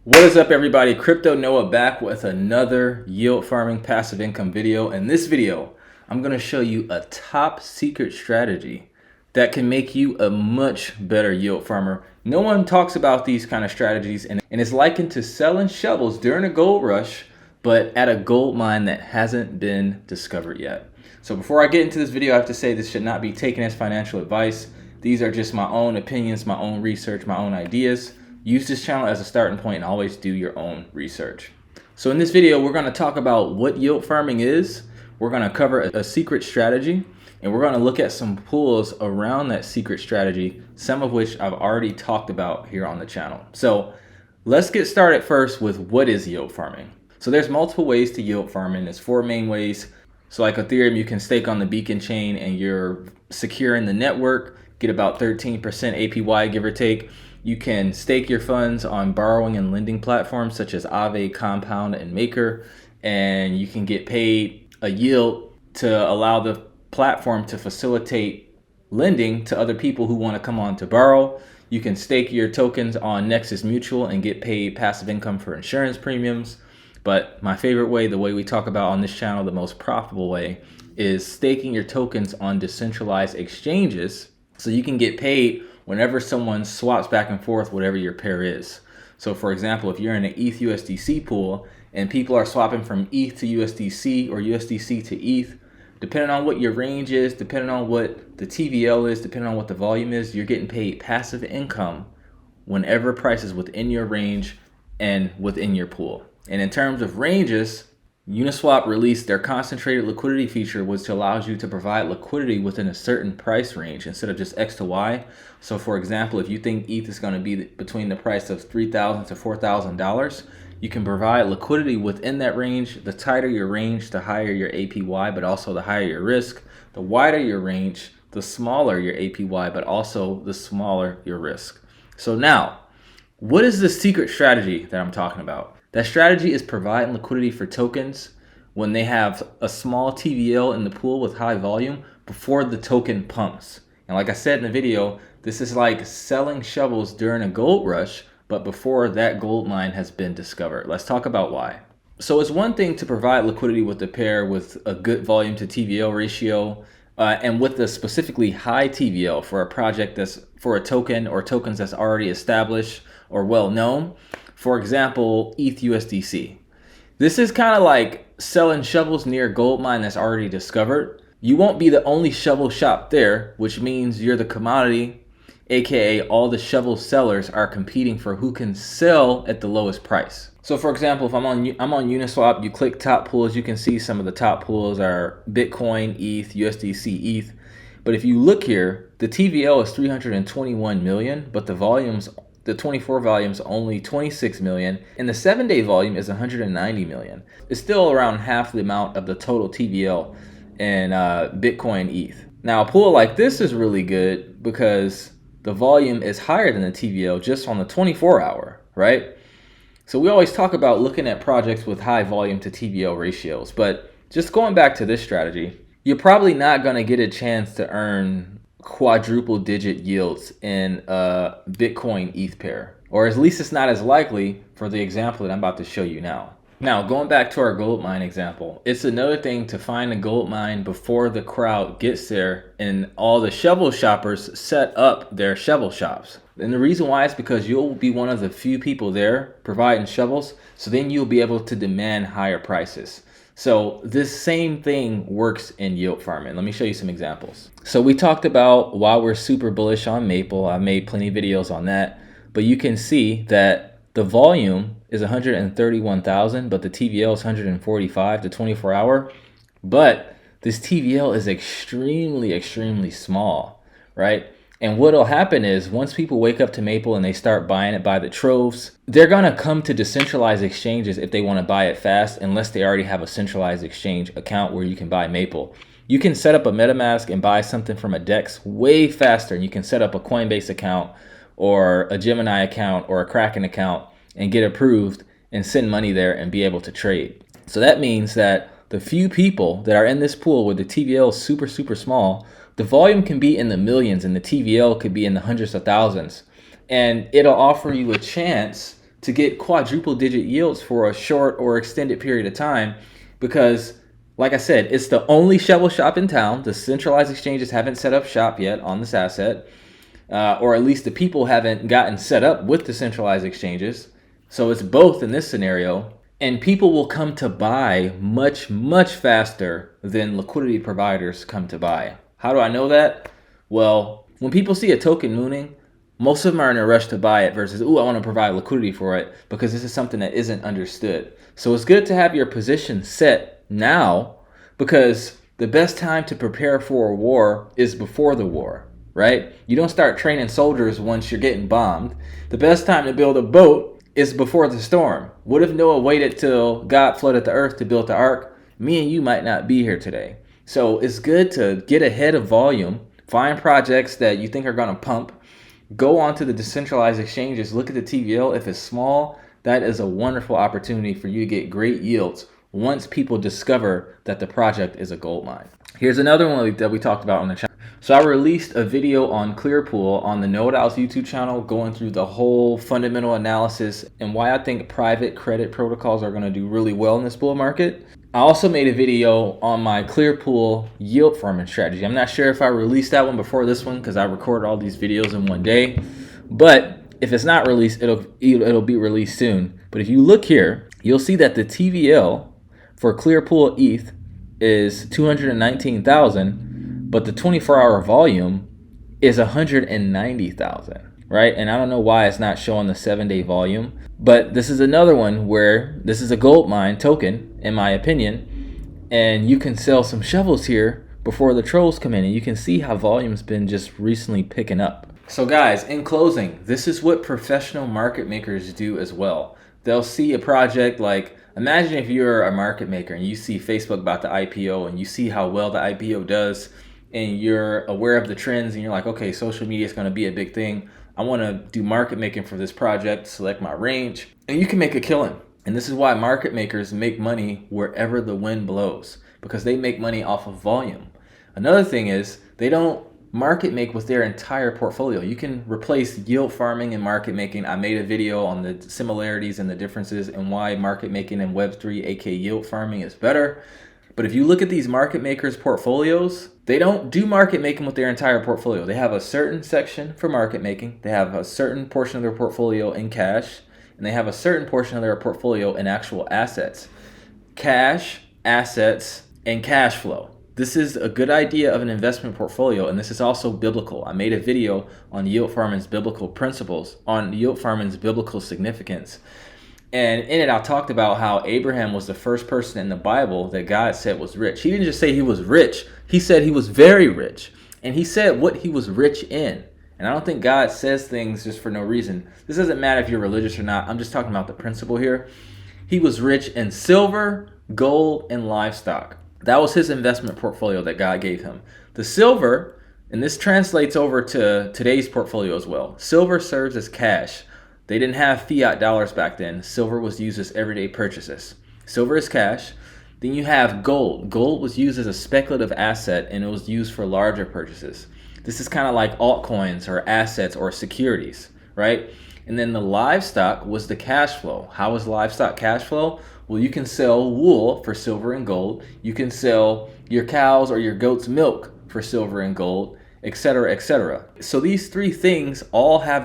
What is up, everybody? Crypto Noah back with another yield farming passive income video. In this video, I'm going to show you a top secret strategy that can make you a much better yield farmer. No one talks about these kind of strategies, and it's likened to selling shovels during a gold rush, but at a gold mine that hasn't been discovered yet. So before I get into this video, I have to say this should not be taken as financial advice. These are just my own opinions, my own research, my own ideas. Use this channel as a starting point and always do your own research. So in this video, we're going to talk about what yield farming is. We're going to cover a secret strategy, and we're going to look at some pools around that secret strategy, some of which I've already talked about here on the channel. So let's get started first with what is yield farming. So there's multiple ways to yield farming. There's four main ways. So like Ethereum, you can stake on the beacon chain and you're secure in the network, get about 13% APY, give or take. You can stake your funds on borrowing and lending platforms such as Aave, Compound, and Maker, and you can get paid a yield to allow the platform to facilitate lending to other people who want to come on to borrow. You can stake your tokens on Nexus Mutual and get paid passive income for insurance premiums. But my favorite way, the way we talk about on this channel, the most profitable way, is staking your tokens on decentralized exchanges so you can get paid whenever someone swaps back and forth whatever your pair is. So for example, if you're in an ETH USDC pool and people are swapping from ETH to USDC or USDC to ETH, depending on what your range is, depending on what the TVL is, depending on what the volume is, you're getting paid passive income whenever price is within your range and within your pool. And in terms of ranges, Uniswap released their concentrated liquidity feature, which allows you to provide liquidity within a certain price range instead of just X to Y. So for example, if you think ETH is going to be between the price of $3,000 to $4,000, you can provide liquidity within that range. The tighter your range, the higher your APY, but also the higher your risk. The wider your range, the smaller your APY, but also the smaller your risk. So now, what is the secret strategy that I'm talking about? That strategy is providing liquidity for tokens when they have a small TVL in the pool with high volume before the token pumps. And like I said in the video, this is like selling shovels during a gold rush, but before that gold mine has been discovered. Let's talk about why. So it's one thing to provide liquidity with the pair with a good volume to TVL ratio, and with the specifically high TVL for a project that's for a token or tokens that's already established or well known. For example, ETH USDC. This is kind of like selling shovels near a gold mine that's already discovered. You won't be the only shovel shop there, which means you're the commodity, aka all the shovel sellers are competing for who can sell at the lowest price. So for example, if I'm on Uniswap, you click top pools, you can see some of the top pools are Bitcoin, ETH, USDC, ETH. But if you look here, the TVL is 321 million, but the 24 volume is only 26 million, and the 7-day volume is 190 million. It's still around half the amount of the total TVL in Bitcoin ETH. Now, a pool like this is really good because the volume is higher than the TVL just on the 24-hour, right? So we always talk about looking at projects with high volume to TVL ratios, but just going back to this strategy, you're probably not going to get a chance to earn quadruple digit yields in a Bitcoin ETH pair, or at least it's not as likely for the example that I'm about to show you now. Now, going back to our gold mine example, it's another thing to find a gold mine before the crowd gets there and all the shovel shoppers set up their shovel shops. And the reason why is because you'll be one of the few people there providing shovels, so then you'll be able to demand higher prices. So this same thing works in yield farming. Let me show you some examples. So we talked about why we're super bullish on Maple. I made plenty of videos on that, but you can see that the volume is 131,000, but the TVL is 145 to 24-hour. But this TVL is extremely small, right? And what'll happen is once people wake up to Maple and they start buying it by the troves, they're gonna come to decentralized exchanges if they wanna buy it fast, unless they already have a centralized exchange account where you can buy Maple. You can set up a MetaMask and buy something from a DEX way faster, and you can set up a Coinbase account or a Gemini account or a Kraken account and get approved and send money there and be able to trade. So that means that the few people that are in this pool where the TVL is super small, the volume can be in the millions and the TVL could be in the hundreds of thousands. And it'll offer you a chance to get quadruple digit yields for a short or extended period of time, because like I said, it's the only shovel shop in town. The centralized exchanges haven't set up shop yet on this asset, or at least the people haven't gotten set up with the centralized exchanges. So it's both in this scenario, and people will come to buy much, much faster than liquidity providers come to buy. How do I know that? Well, when people see a token mooning, most of them are in a rush to buy it versus, ooh, I want to provide liquidity for it, because this is something that isn't understood. So it's good to have your position set now, because the best time to prepare for a war is before the war, right? You don't start training soldiers once you're getting bombed. The best time to build a boat is before the storm. What if Noah waited till God flooded the earth to build the ark? Me and you might not be here today. So it's good to get ahead of volume, find projects that you think are going to pump, go onto the decentralized exchanges, look at the TVL. If it's small, that is a wonderful opportunity for you to get great yields once people discover that the project is a gold mine. Here's another one that we talked about on the channel. So I released a video on Clearpool on the Know It All's YouTube channel, going through the whole fundamental analysis and why I think private credit protocols are going to do really well in this bull market. I also made a video on my Clearpool yield farming strategy. I'm not sure if I released that one before this one, because I recorded all these videos in one day. But if it's not released, it'll be released soon. But if you look here, you'll see that the TVL for Clearpool ETH is 219,000, but the 24-hour volume is 190,000, right? And I don't know why it's not showing the 7-day volume, but this is another one where this is a gold mine token, in my opinion, and you can sell some shovels here before the trolls come in, and you can see how volume's been just recently picking up. So guys, in closing, this is what professional market makers do as well. They'll see a project like, imagine if you're a market maker and you see Facebook about to IPO and you see how well the IPO does and you're aware of the trends and you're like, okay, social media is going to be a big thing. I want to do market making for this project, select my range, and you can make a killing. And this is why market makers make money wherever the wind blows, because they make money off of volume. Another thing is they don't market make with their entire portfolio. You can replace yield farming and market making. I made a video on the similarities and the differences and why market making in Web3, aka yield farming, is better. But if you look at these market makers' portfolios, they don't do market making with their entire portfolio. They have a certain section for market making. They have a certain portion of their portfolio in cash, and they have a certain portion of their portfolio in actual assets. Cash, assets, and cash flow. This is a good idea of an investment portfolio, and this is also biblical. I made a video on yield farming's biblical principles, on yield farming's biblical significance. And in it, I talked about how Abraham was the first person in the Bible that God said was rich. He didn't just say he was rich. He said he was very rich. And he said what he was rich in. And I don't think God says things just for no reason. This doesn't matter if you're religious or not. I'm just talking about the principle here. He was rich in silver, gold, and livestock. That was his investment portfolio that God gave him. The silver, and this translates over to today's portfolio as well. Silver serves as cash. They didn't have fiat dollars back then. Silver was used as everyday purchases. Silver is cash. Then you have gold. Gold was used as a speculative asset, and it was used for larger purchases. This is kind of like altcoins or assets or securities, right? And then the livestock was the cash flow. How was livestock cash flow? Well, you can sell wool for silver and gold. You can sell your cows or your goat's milk for silver and gold, etc., etc. So these three things all have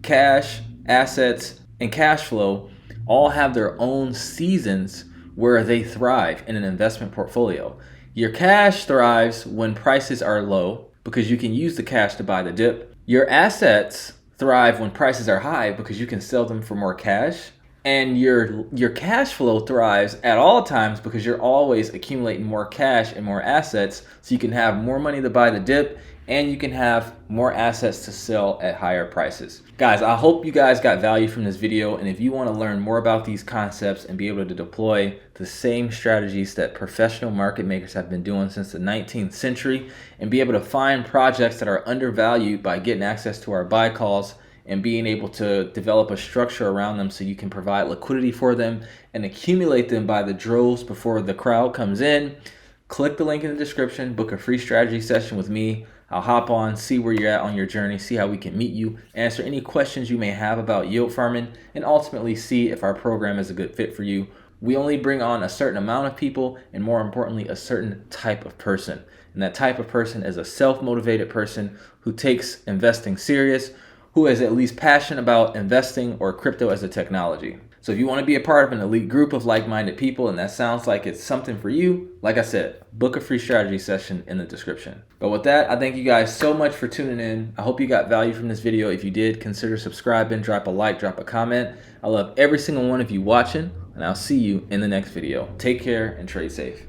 cash, assets, and cash flow, all have their own seasons where they thrive in an investment portfolio. Your cash thrives when prices are low because you can use the cash to buy the dip. Your assets thrive when prices are high because you can sell them for more cash. And your cash flow thrives at all times because you're always accumulating more cash and more assets, so you can have more money to buy the dip and you can have more assets to sell at higher prices. Guys, I hope you guys got value from this video, and if you want to learn more about these concepts and be able to deploy the same strategies that professional market makers have been doing since the 19th century and be able to find projects that are undervalued by getting access to our buy calls and being able to develop a structure around them so you can provide liquidity for them and accumulate them by the droves before the crowd comes in, click the link in the description, book a free strategy session with me. I'll hop on, see where you're at on your journey, see how we can meet you, answer any questions you may have about yield farming, and ultimately see if our program is a good fit for you. We only bring on a certain amount of people, and more importantly, a certain type of person. And that type of person is a self-motivated person who takes investing serious, who is at least passionate about investing or crypto as a technology. So if you want to be a part of an elite group of like-minded people and that sounds like it's something for you, like I said, book a free strategy session in the description. But with that, I thank you guys so much for tuning in. I hope you got value from this video. If you did, consider subscribing, drop a like, drop a comment. I love every single one of you watching, and I'll see you in the next video. Take care and trade safe.